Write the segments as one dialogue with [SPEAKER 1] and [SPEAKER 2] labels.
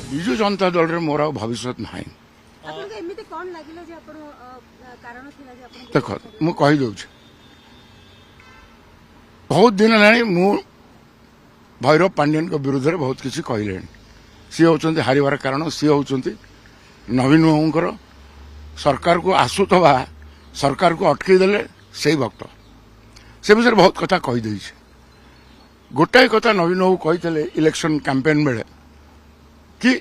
[SPEAKER 1] ବିଜୁ ଜନତା ଦଳରେ ମୋର ଆଉ ଭବିଷ୍ୟତ ନାହିଁ। ଦେଖ ମୁଁ କହିଦେଉଛି, ବହୁତ ଦିନ ହେଲାଣି ମୁଁ ଭୈରବ ପାଣ୍ଡିଆନଙ୍କ ବିରୁଦ୍ଧରେ ବହୁତ କିଛି କହିଲେଣି। ସିଏ ହେଉଛନ୍ତି ହାରିବାର କାରଣ, ସିଏ ହେଉଛନ୍ତି ନବୀନ ବାବୁଙ୍କର ସରକାରକୁ ଆସୁଥିବା ସରକାରକୁ ଅଟକେଇ ଦେଲେ ସେଇ ଭକ୍ତ। ସେ ବିଷୟରେ ବହୁତ କଥା କହିଦେଇଛି। ଗୋଟାଏ କଥା ନବୀନ ବାବୁ କହିଥିଲେ ଇଲେକ୍ସନ କ୍ୟାମ୍ପେନ୍ ବେଳେ କି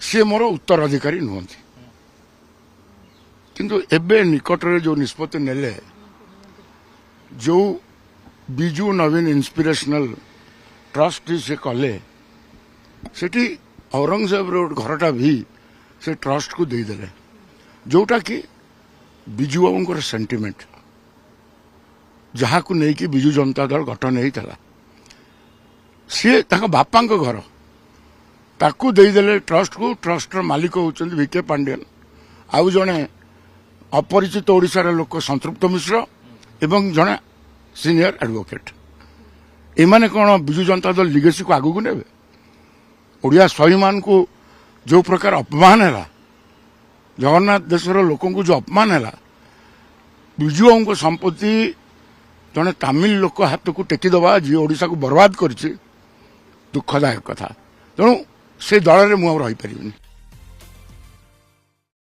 [SPEAKER 1] ସିଏ ମୋର ଉତ୍ତରାଧିକାରୀ ନୁହନ୍ତି, କିନ୍ତୁ ଏବେ ନିକଟରେ ଯେଉଁ ନିଷ୍ପତ୍ତି ନେଲେ, ଯେଉଁ ବିଜୁ ନବୀନ ଇନ୍ସପିରେସନାଲ ଟ୍ରଷ୍ଟ ସେ କଲେ, ସେଠି ଔରଙ୍ଗଜେବର ଗୋଟେ ଘରଟା ବି ସେ ଟ୍ରଷ୍ଟକୁ ଦେଇଦେଲେ, ଯୋଉଟା କି ବିଜୁ ବାବୁଙ୍କର ସେଣ୍ଟିମେଣ୍ଟ, ଯାହାକୁ ନେଇକି ବିଜୁ ଜନତା ଦଳ ଗଠନ ହେଇଥିଲା। ସିଏ ତାଙ୍କ ବାପାଙ୍କ ଘର, ତାକୁ ଦେଇଦେଲେ ଟ୍ରଷ୍ଟକୁ। ଟ୍ରଷ୍ଟର ମାଲିକ ହେଉଛନ୍ତି ଭିକେ ପାଣ୍ଡିଆନ, ଆଉ ଜଣେ ଅପରିଚିତ ଓଡ଼ିଶାର ଲୋକ ସନ୍ତୃପ୍ତ ମିଶ୍ର ଏବଂ ଜଣେ ସିନିୟର ଆଡଭୋକେଟ୍। ଏମାନେ କ'ଣ ବିଜୁ ଜନତା ଦଳ ଲିଗେସିକୁ ଆଗକୁ ନେବେ? ଓଡ଼ିଆ ସ୍ୱାଭିମାନକୁ ଯେଉଁ ପ୍ରକାର ଅପମାନ ହେଲା, ଜଗନ୍ନାଥ ଦେଶର ଲୋକଙ୍କୁ ଯେଉଁ ଅପମାନ ହେଲା, ବିଜୁବାବୁଙ୍କ ସମ୍ପତ୍ତି ଜଣେ ତାମିଲ ଲୋକ ହାତକୁ ଟେକିଦେବା, ଯିଏ ଓଡ଼ିଶାକୁ ବର୍ବାଦ କରିଛି, ଦୁଃଖଦାୟକ କଥା। ତେଣୁ ସେ ଦଳରେ ମୁଁ ଆଉ ରହିପାରିବିନି।